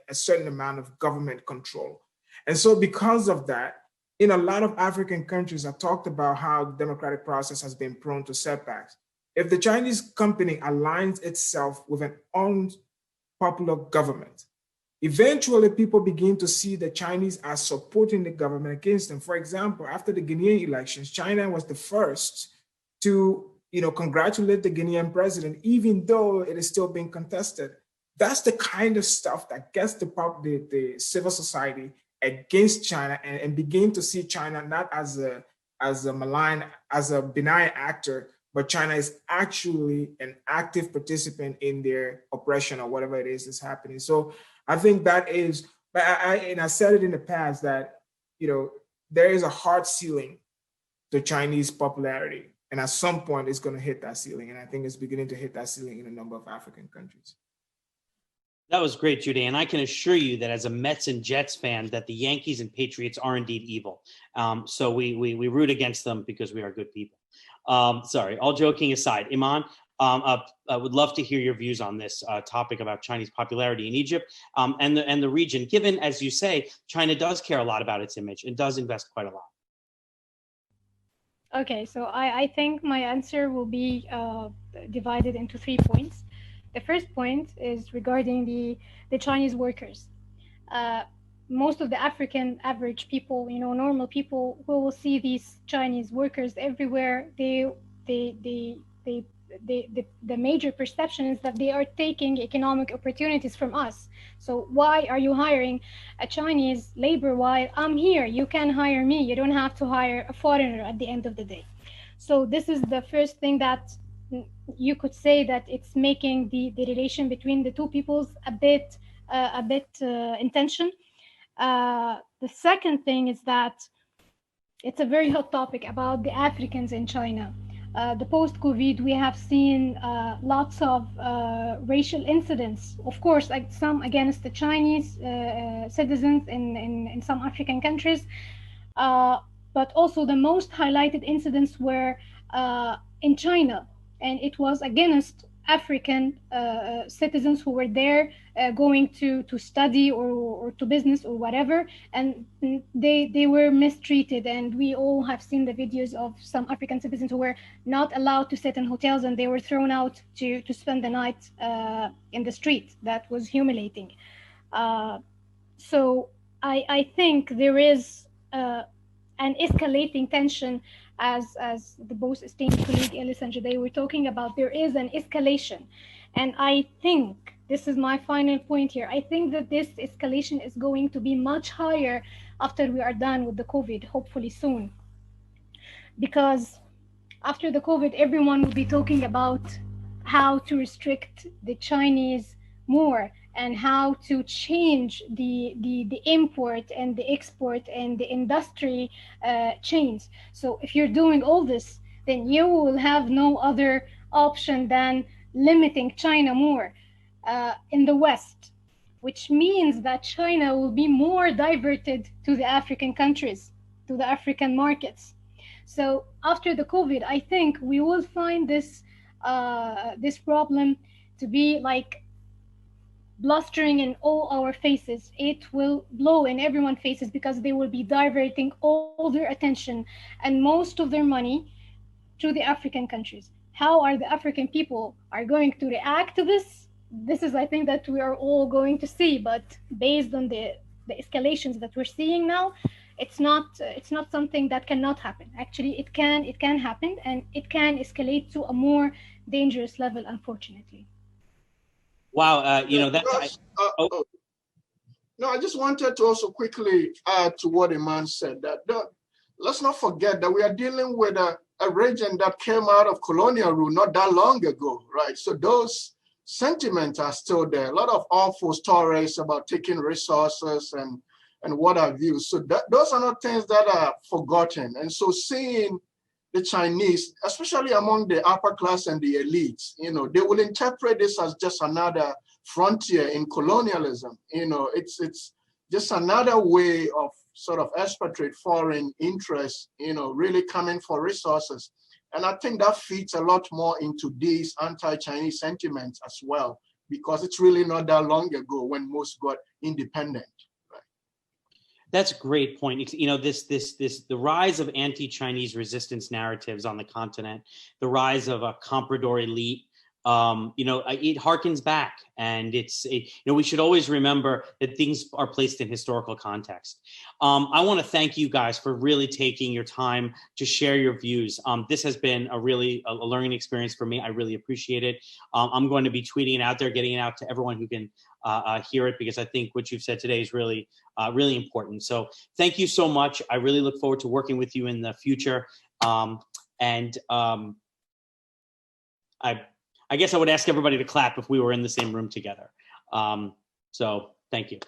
a certain amount of government control. And so because of that, in a lot of African countries, I've talked about how the democratic process has been prone to setbacks. If the Chinese company aligns itself with an unpopular government, eventually people begin to see the Chinese as supporting the government against them. For example, after the Guinean elections, China was the first to congratulate the Guinean president, even though it is still being contested. That's the kind of stuff that gets the civil society against China and begin to see China not as a benign actor, but China is actually an active participant in their oppression or whatever it is that's happening. So I think that is, and I said it in the past that, there is a hard ceiling to Chinese popularity. And at some point it's going to hit that ceiling. And I think it's beginning to hit that ceiling in a number of African countries. That was great, Judy. And I can assure you that as a Mets and Jets fan, that the Yankees and Patriots are indeed evil. So we root against them because we are good people. Sorry, all joking aside, Iman, I would love to hear your views on this topic about Chinese popularity in Egypt and the region, given, as you say, China does care a lot about its image and does invest quite a lot. Okay, so I think my answer will be divided into 3 points. The first point is regarding the Chinese workers. Most of the African average people, normal people, who will see these Chinese workers everywhere, the major perception is that they are taking economic opportunities from us. So why are you hiring a Chinese labor while I'm here? You can hire me. You don't have to hire a foreigner at the end of the day. So this is the first thing that you could say that it's making the relation between the two peoples a bit in tension. The second thing is that it's a very hot topic about the Africans in China. The post-COVID, we have seen lots of racial incidents, of course, like some against the Chinese citizens in some African countries, but also the most highlighted incidents were in China, and it was against African citizens who were there going to study or to business or whatever, and they were mistreated. And we all have seen the videos of some African citizens who were not allowed to sit in hotels, and they were thrown out to spend the night in the street. That was humiliating. So I think there is an escalating tension, as the both esteemed colleague Ellis and Jade were talking about. There is an escalation, and I think this is my final point here. I think that this escalation is going to be much higher after we are done with the COVID, hopefully soon, because after the COVID, everyone will be talking about how to restrict the Chinese more and how to change the import and the export and the industry chains. So if you're doing all this, then you will have no other option than limiting China more in the West, which means that China will be more diverted to the African countries, to the African markets. So after the COVID, I think we will find this problem to be like blustering in all our faces. It will blow in everyone's faces because they will be diverting all their attention and most of their money to the African countries. How are the African people are going to react to this? This is, I think, that we are all going to see. But based on the escalations that we're seeing now, it's not something that cannot happen. Actually, it can happen, and it can escalate to a more dangerous level, unfortunately. Wow, that's no, I just wanted to also quickly add to what Iman said, that let's not forget that we are dealing with a region that came out of colonial rule not that long ago, right? So those sentiments are still there. A lot of awful stories about taking resources and what have you. So those are not things that are forgotten. And so seeing the Chinese, especially among the upper class and the elites, they will interpret this as just another frontier in colonialism. It's just another way of sort of expatriate foreign interests, really coming for resources. And I think that feeds a lot more into these anti-Chinese sentiments as well, because it's really not that long ago when most got independent. That's a great point. The rise of anti-Chinese resistance narratives on the continent, the rise of a comprador elite, it harkens back, and we should always remember that things are placed in historical context. I want to thank you guys for really taking your time to share your views. This has been a learning experience for me. I really appreciate it. I'm going to be tweeting it out there, getting it out to everyone who can hear it, because I think what you've said today is really, really important. So thank you so much. I really look forward to working with you in the future. I guess I would ask everybody to clap if we were in the same room together. So thank you.